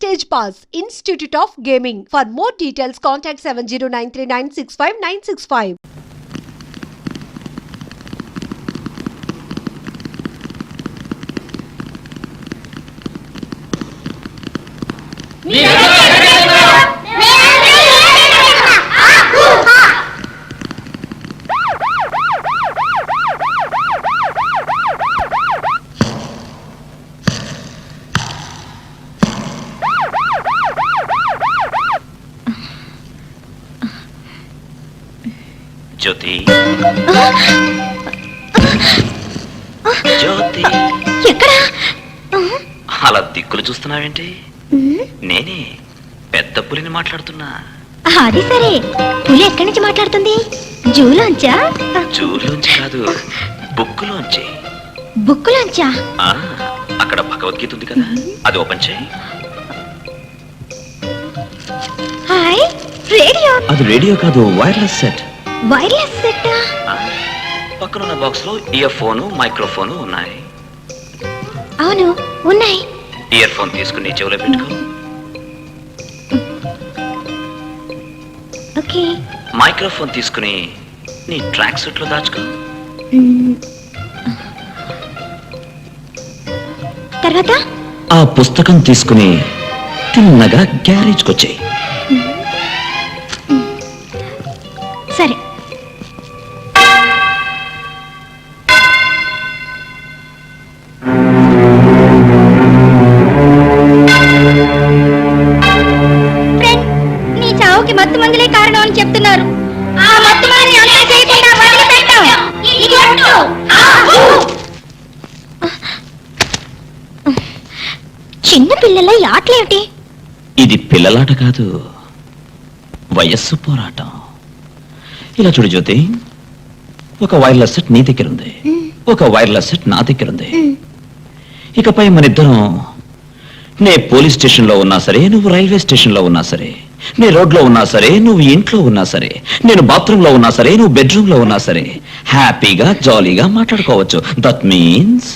Stage Pass, Institute of Gaming. For more details, contact 7093965965. జ్యోతి జ్యోతి ఎక్కడా? అలా దిక్కులు చూస్తున్నావేంటి? నేనే పెద్ద పులిని మాట్లాడుతున్నా. అది సరే, పులి ఎక్కడి నుంచి మాట్లాడుతుంది? జూలోంచా? జూలోంచి కాదు, బుక్కులోంచి. బుక్కులోంచా? అక్కడ భగవద్గీత ఉంది కదా, అది ఓపెన్ చేయి. Hi, radio. అది రేడియో కాదు, వైర్లెస్ సెట్. Wireless set? పక్కనున్న బాక్స్ లో ఇయర్ ఫోన్, మైక్రోఫోన్ ఉన్నాయి. అవును, ఉన్నాయి. ఇయర్ ఫోన్ తీసుకుని చెవులో పెట్టుకో. ఓకే. మైక్రోఫోన్ తీసుకుని నీ ట్రాక్ సూట్ లో దాచుకో. తర్వాత ఆ పుస్తకం తీసుకుని తిన్నగా గ్యారేజ్కి వచ్చాయి. సరే. నీ చావుకి మత్తు మందులే కారణం అని చెప్తున్నారు. ఆ మత్తు మందుని అంతా చేయకుండా వదిలిపెట్టాం. చిన్న పిల్లల ఆటలేమిటి? ఇది పిల్లలాట కాదు, వయస్సు పోరాటం. ఇలా చూడు జ్యోతి, ఒక వైర్లెస్ సెట్ నీ దగ్గర ఉంది, ఒక వైర్లెస్ సెట్ నా దగ్గర ఉంది. ఇకపై మన ఇద్దరం, నే పోలీస్ స్టేషన్ లో ఉన్నా సరే, నువ్వు రైల్వే స్టేషన్ లో ఉన్నా సరే, నే రోడ్ లో ఉన్నా సరే, నువ్వు ఇంట్లో ఉన్నా సరే, నేను బాత్రూమ్ లో ఉన్నా సరే, నువ్వు బెడ్రూమ్ లో ఉన్నా సరే, హ్యాపీగా జాలీగా మాట్లాడుకోవచ్చు. దట్ మీన్స్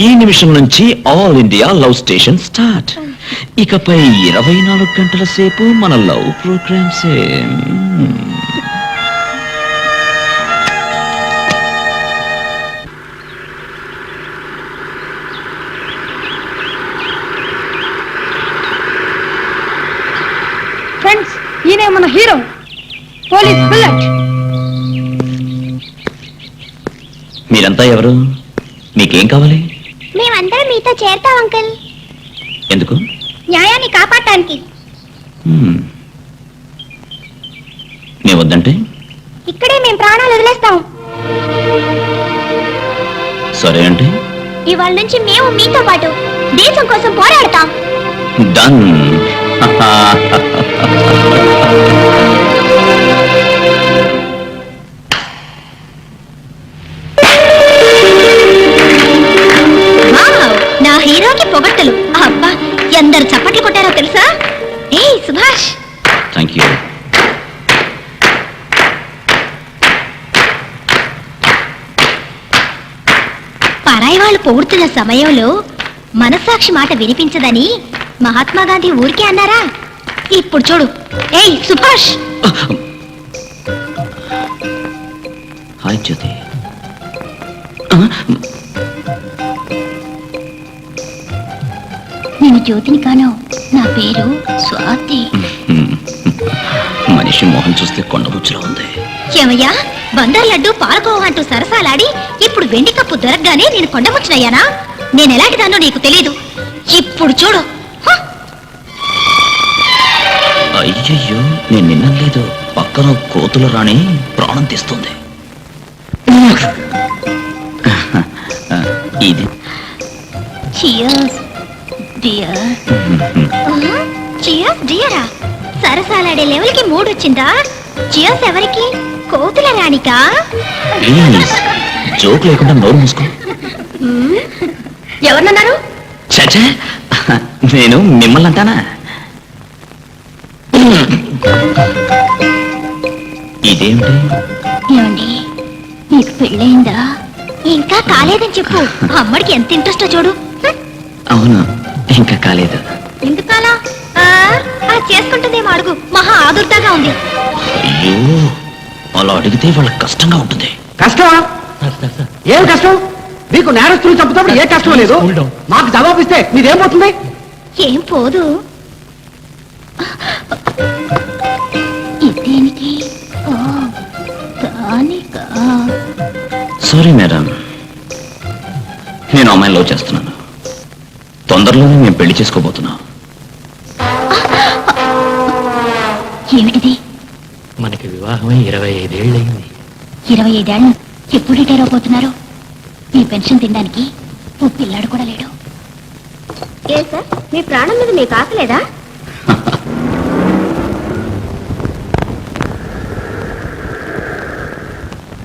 ఈ నిమిషం నుంచి all India love station start. ఇకపై 24 గంటల సేపు మన లవ్ ప్రోగ్రామ్సే. ఫ్రెండ్స్, ఈయనే మన హీరో, పోలీస్ బుల్లెట్. మీరంతా ఎవరు? మీకేం కావాలి? మేమందరం మీతో చేరతాం అంకుల్. ఎందుకు? న్యాయాన్ని కాపాడటానికి. నేను వద్దంటే? ఇక్కడే మేము ప్రాణాలు వదిలేస్తాం. సరే అంటే? ఇవాళ నుంచి మేము మీతో పాటు దేశం కోసం పోరాడతాం. డన్. నా హీరోకి పొగట్టలు. అబ్బా, ఎందరు చప్పట్లు కొట్టారో తెలుసా? ఏయ్ సుభాష్. Thank you. పరాయి వాళ్ళు పొగుడుతున్న సమయంలో మనస్సాక్షి మాట వినిపించదని మహాత్మా గాంధీ ఊరికే అన్నారా? ఇప్పుడు చూడు. ఏయ్ సుభాష్. హాయ్ జ్యోతి. నేను జ్యోతిని కాను, నా పేరు స్వాతి. మనిషి మొహం చూస్తే కొండముచ్చులో ఉంది. ఏమయ్యా, బందర్ లడ్డు పాలకోవ అంటూ సరసాలాడి ఇప్పుడు వెండి కప్పు దొరకగానే నేను కొండముచ్చునయ్యానా? నేను ఎలాంటిదానో నీకు తెలీదు. ఇప్పుడు చూడు. అయ్యయ్యో, నేను నిన్నలేదు. పక్కన కోతుల రాణి ప్రాణం తీస్తుంది. ఇది చియర్స్ డియర్. చియర్స్ డియరా? సరసాలాడే లెవెల్కి మూడు వచ్చిందా? చియర్స్ ఎవరికి? కోతుల రాణికా? ప్లీజ్, జోక్ లేకుండా నోరు మూసుకో. ఎవరన్నారు? చచ్చా, నేను మిమ్మల్ని అంటానా? ఇదేమిటి? ఏమండి, నీకు పెళ్ళయిందా? ఇంకా కాలేదని చెప్పు. అమ్మడికి ఎంత ఇంట్రెస్టో చూడు. అవును, ఇంకా కాలేదు. ఎందుకు కాలా? చేసుకుంటుందేమో అడుగు, మహా ఆదుర్దాగా ఉంది. అయ్యో, అలా అడిగితే వాళ్ళకి కష్టంగా ఉంటుంది. కష్టమా? ఏం కష్టం? మీకు నేరస్తులు చంపుతాప్పుడు ఏ కష్టం లేదు. మాకు జవాబు ఇస్తే మీదేం పోతుంది? ఏం పోదు. ఇదేనికి సారీ మేడం, నేను అమ్మాయిని లవ్ చేస్తున్నాను. తొందరలోనే మేము పెళ్లి చేసుకోబోతున్నాం. ఏమిటిది? మనకి వివాహమై 25 ఏళ్ళయింది. 25 ఏళ్ళు ఎప్పుడు రిటైర్ అవబోతున్నారు? మీ పెన్షన్ తినడానికి ఓ పిల్లాడు కూడా లేడు. ఏ సార్, మీ ప్రాణం మీద మీకు ఆకలేదా?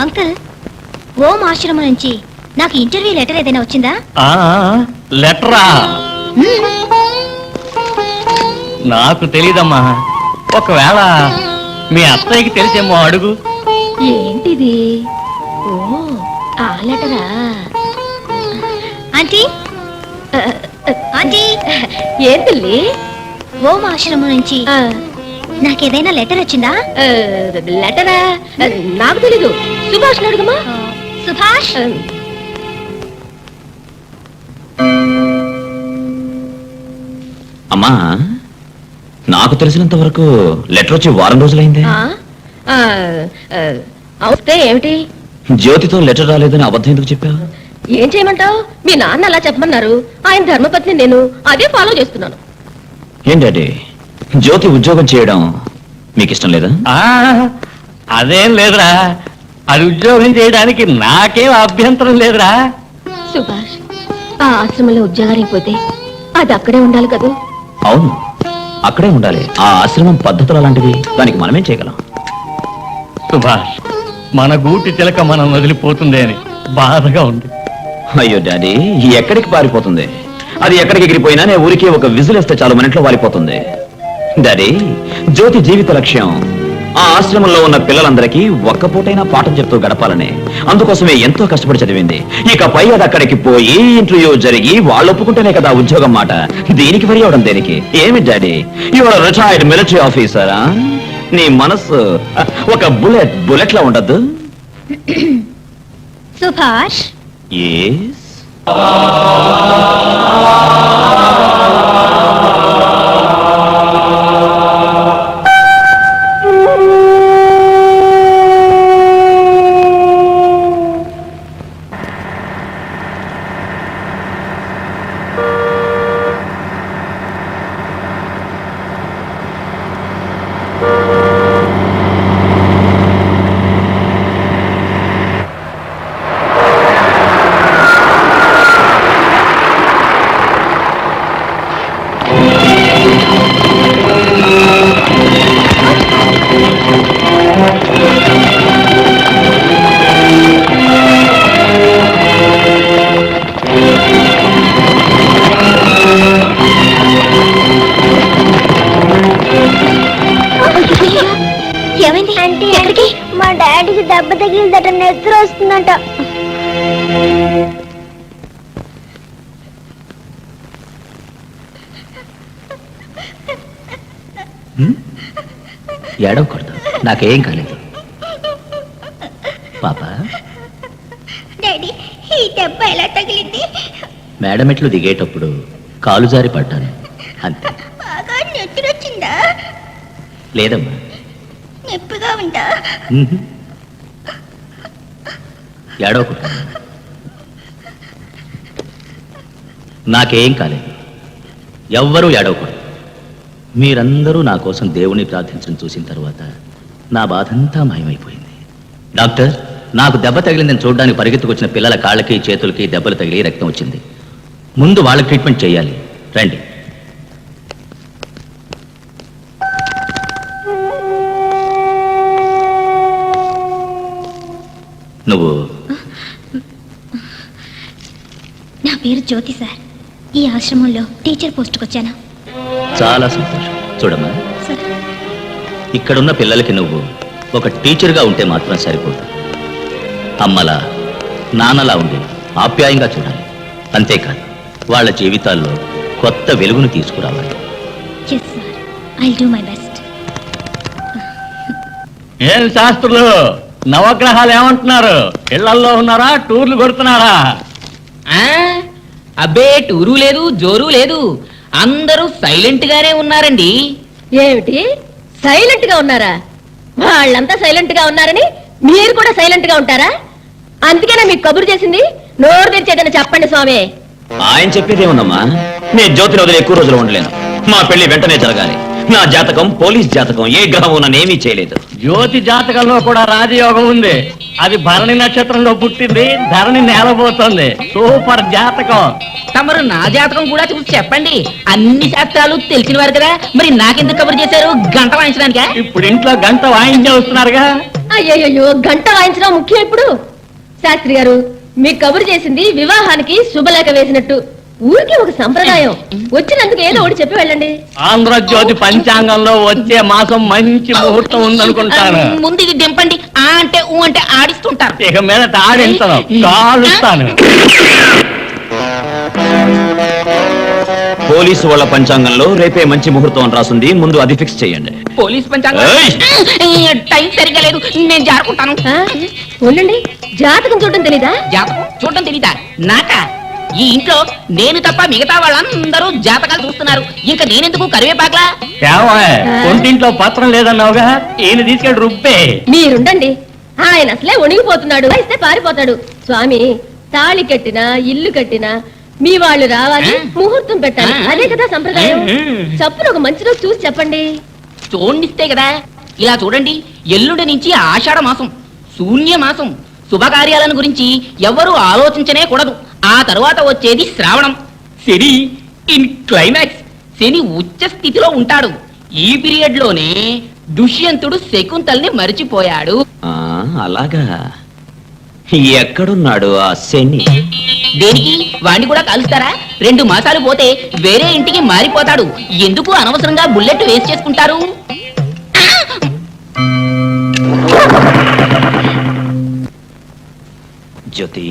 అంకుల్, ఓం ఆశ్రమం నుంచి నాకు ఇంటర్వ్యూ లెటర్ ఏదైనా వచ్చిందా? లెటరా? నాకు తెలీదమ్మా. ఒకవేళ మీ అత్తయ్యకి తెలిసేమో అడుగు. ఏంటిది? ఓ, ఆ లెటరా? ఆంటీ, ఆంటీ, ఏం తల్లి? ఓం ఆశ్రమం నుంచి నాకేదైనా లెటర్ వచ్చిందా? లెటరా? నాకు తెలీదు. సుభాష్ అడుగుమా. సుభాష్, అమ్మా, నాకు తెలిసినంత వరకు లెటర్ వచ్చి వారం రోజులైంది. అవుతే ఏమిటి? జ్యోతితో లెటర్ రాలేదని అబద్ధం ఎందుకు చెప్పావు? ఏం చేయమంటావు? మీ నాన్న అలా చెప్పమన్నారు. ఆయన ధర్మపత్ని, నేను అదే ఫాలో చేస్తున్నాను. ఏంటంటే జ్యోతి ఉద్యోగం చేయడం మీకు ఇష్టం లేదా? అదేం లేదురా, అది ఉద్యోగం చేయడానికి నాకేం అభ్యంతరం లేదురా. సుభాష్, ఆ ఆశ్రమంలో ఉద్యోగానికి పోతే అది అక్కడే ఉండాలి కదా. అవును, అక్కడే ఉండాలి. ఆ ఆశ్రమం పద్ధతులు అలాంటివి, దానికి మనమేం చేయగలం? సుభాష్, మన గూటి తిలక మనం వదిలిపోతుంది అని బాధగా ఉంది. అయ్యో డాడీ, ఎక్కడికి పారిపోతుంది? అది ఎక్కడికి ఎగిరిపోయినా నేను ఊరికే ఒక విజిల్ వేస్తే చాలు, మన ఇంట్లో వారిపోతుంది. డాడీ, జ్యోతి జీవిత లక్ష్యం ఆ ఆశ్రమంలో ఉన్న పిల్లలందరికీ ఒక్క పూటైనా పాఠం చెప్తూ గడపాలని. అందుకోసమే ఎంతో కష్టపడి చదివింది. ఇకపై అది అక్కడికి పోయి ఇంటర్వ్యూ జరిగి వాళ్ళు ఒప్పుకుంటేనే కదా ఉద్యోగం మాట. దీనికి వరి అవడం దేనికి? ఏమి డాడీ, యువర్ రిటైర్డ్ మిలిటరీ ఆఫీసరా? నీ మనసు ఒక బుల్లెట్ లా ఉండద్దు. సుభాష్, Yes. ఏమైంది? అంటే ఎక్కడికి? మా డాడీకి దెబ్బ తగిలిందట, నిద్ర వస్తుందట. ఏడవకూడదు, నాకేం కాలేదు పాప. డాడీ, ఈ దెబ్బ ఎలా తగిలింది? మేడమెట్లు దిగేటప్పుడు కాలు జారి పడ్డాను అంతే. బాగా నిద్ర వచ్చిందా? లేదమ్మా. నొప్పిగా ఉందా? ఏడవకూడదు, నాకేం కాలేదు. ఎవ్వరూ ఏడవకూడదు. మీరందరూ నా కోసం దేవుణ్ణి ప్రార్థించడం చూసిన తర్వాత నా బాధంతా మాయమైపోయింది. డాక్టర్, నాకు దెబ్బ తగిలిందని చూడడానికి పరిగెత్తుకొచ్చిన పిల్లల కాళ్ళకి చేతులకి దెబ్బలు తగిలి రక్తం వచ్చింది. ముందు వాళ్ళకి ట్రీట్మెంట్ చేయాలి. రండి. నువ్వు? నా పేరు జ్యోతి సార్. ఈ ఆశ్రమంలో టీచర్ పోస్ట్కి వచ్చాను. చాలా సంతోషం. చూడమ్మా, సార్, ఇక్కడున్న పిల్లలకి నువ్వు ఒక టీచర్గా ఉంటే మాత్రం సరిపోదు. అమ్మలా నాన్నలా ఉండి ఆప్యాయంగా చూడాలి. అంతేకాదు, వాళ్ళ జీవితాల్లో కొత్త వెలుగును తీసుకురావాలి. Yes sir, I I do my best. ఏం శాస్త్రులు, నవగ్రహాలు ఏమంటున్నారు? ఇళ్లల్లో ఉన్నారా, టూర్లు కొడుతున్నారా? అబ్బే, టూరు లేదు, జోరు లేదు, అందరూ సైలెంట్ గానే ఉన్నారండి. ఏమిటి సైలెంట్ గా ఉన్నారా? వాళ్ళంతా సైలెంట్ గా ఉన్నారని మీరు కూడా సైలెంట్ గా ఉంటారా? అందుకేనా మీకు కబురు చేసింది? నోరు తెరిచేదని చెప్పండి స్వామి. ఆయన చెప్పేదేముందమ్మా, నేను జ్యోతిని వదిలి ఎక్కువ రోజులు ఉండలేను. మా పెళ్లి వెంటనే జరగాలి. నా జాతకం పోలీస్ జాతకం, ఏ గ్రహం నన్నేమీ చేయలేదు. జ్యోతి జాతకంలో కూడా రాజయోగం ఉంది. అది భరణి నక్షత్రంలో పుట్టింది, ధరణి నేలబోతోంది. సూపర్ జాతకం. తమరు నా జాతకం కూడా చూసి చెప్పండి. అన్ని శాస్త్రాలు తెలిసిన వారు కదా, మరి నాకెందుకు కబురు చేశారు? గంట వాయించడానికా? ఇప్పుడు ఇంట్లో గంట వాయించే వస్తున్నారుగా. అయ్యయ్యో, గంట వాయించడం ముఖ్యం ఇప్పుడు. శాస్త్రి గారు, మీకు కబురు చేసింది వివాహానికి శుభలేఖ వేసినట్టు. ఊరికి ఒక సంప్రదాయం. వచ్చినందుకు ఏదో ఒకటి చెప్పి వెళ్ళండి. ఆంధ్రజ్యోతి పంచాంగంలో వచ్చే మాసం మంచి ముహూర్తం ఉందనుకుంటాను. ముందు ఇది దింపండి. ఆ అంటే ఊ అంటే ఆడిస్తుంటారు. ఇక మీద ఆడించను, కాలుస్తాను. పోలీసు వాళ్ళ పంచాంగంలో రేపే మంచి ముహూర్తం అని రాసుంది, ముందు అది ఫిక్స్ చేయండి. పోలీస్ పంచాంగం టైం సరిగా లేదు, నేను జారుకుంటాను. ఉండండి, జాతకం చూడటం తెలీదా? జాతకం చూడటం తెలీదా? నాకా? ఈ ఇంట్లో నేను తప్ప మిగతా వాళ్ళందరూ జాతకాలు చూస్తున్నారు. ఇంకా నేనెందుకు కరివేపాకలా? ఒంటింట్లో పత్రం లేదన్నావుగా, ఈయన తీసుకెళ్ళి రుబ్బే. మీరుండండి, ఆయన అసలే వణిగిపోతున్నాడు. ఇస్తే పారిపోతాడు. స్వామి, తాళి కట్టినా ఇల్లు కట్టినా మీ వాళ్ళు రావాలి, ముహూర్తం పెట్టాలి. అదే కదా సంప్రదాయం. చప్పున ఒక మంచి రోజు చూసి చెప్పండి. చూడిస్తే కదా. ఇలా చూడండి, ఎల్లుండి నుంచి ఆషాఢ మాసం, శూన్య మాసం. శుభకార్యాలను గురించి ఎవ్వరూ ఆలోచించనే కూడదు. ఆ తరువాత వచ్చేది శ్రావణం. శని ఇన్ క్లైమాక్స్. శని ఉచ్చ స్థితిలో ఉంటాడు. ఈ పీరియడ్ లోనే దుష్యంతుడు శకుంతల్ని మరిచిపోయాడు. అలాగా? ఎక్కడున్నాడు ఆ శని? దేనికి? వాణ్ణి కూడా కాలుస్తారా? 2 మాసాలు పోతే వేరే ఇంటికి మారిపోతాడు. ఎందుకు అనవసరంగా బుల్లెట్ వేస్ట్ చేసుకుంటారు? జ్యోతి,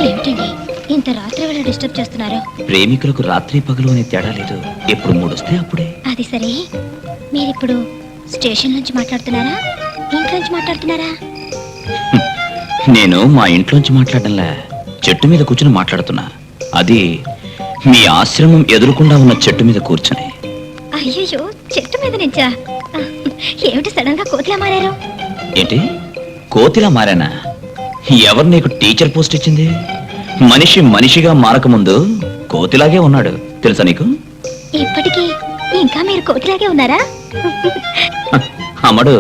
ఏంటండి ఇంత రాత్రి వేళ డిస్టర్బ్ చేస్తున్నారు? ప్రేమికులకు రాత్రి పగలు అనే తేడా లేదు. ఎప్పుడు మూడొస్తే అప్పుడే. అది సరే, మీరిప్పుడు స్టేషన్ నుంచి మాట్లాడుతున్నారా, ఇంట్లో నుంచి మాట్లాడుతున్నారా? నేను మా ఇంట్లోంచి మాట్లాడడంలా, చెట్టు మీద కూర్చుని మాట్లాడుతున్నా. అది మీ ఆశ్రమం ఎదురుకుండా ఉన్న చెట్టు మీద కూర్చుని. అయ్యో, చెట్టు మీద నుంచా? ఏమిటి సడన్ గా కోతిలా మారారు? ఏంటి కోతిలా మారానా? ఎవరు నీకు టీచర్ పోస్ట్ ఇచ్చింది? మనిషి మనిషిగా మారకముందు కోతిలాగే ఉన్నాడు, తెలుసా నీకు? ఇప్పటికీ ఇంకా మీరు కోతిలాగే ఉన్నారా? అమ్మడు,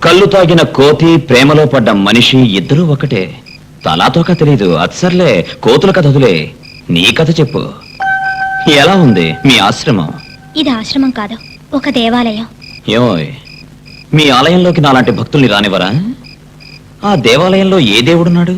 కళ్ళు తాగిన కోతి, ప్రేమలో పడ్డ మనిషి ఇద్దరూ ఒకటే. తలాతోక తెలీదు. అత్సర్లే, కోతుల కథ వదిలే, నీ కథ చెప్పు. ఎలా ఉంది మీ ఆశ్రమం? ఇది ఆశ్రమం కాదు, ఒక దేవాలయం. ఏమోయ్, మీ ఆలయంలోకి నాలాంటి భక్తుల్ని రానివరా? ఆ దేవాలయంలో ఏ దేవుడున్నాడు?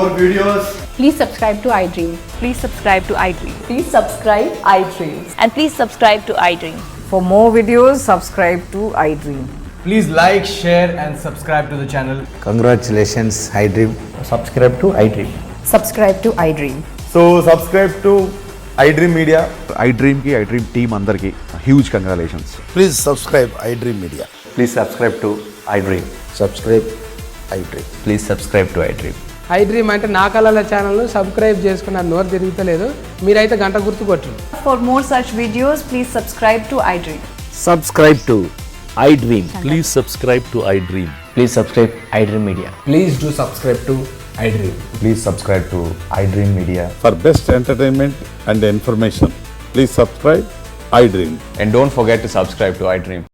more videos, Please subscribe to iDream. Please subscribe to iDream. Please subscribe iDream. And please subscribe to iDream. For more videos, subscribe to iDream. please like, share and subscribe to the channel. Congratulations iDream. Subscribe to iDream. Subscribe to iDream. So subscribe to iDream Media. iDream కి iDream team అందరికి huge congratulations. Please subscribe iDream Media. Please subscribe to iDream. Subscribe iDream. Please subscribe to iDream. iDream అంటే నా కళల channel subscribe చేసుకున్న నోరు తిరుగుతలేదు మీరైతే గంట గుర్తు కొట్టు For more such videos, please subscribe to iDream. Subscribe to iDream. Please subscribe to iDream. Please subscribe iDream Media. Please do subscribe to iDream. Please subscribe to iDream media. For best entertainment and information, please subscribe iDream. And don't forget to subscribe to iDream.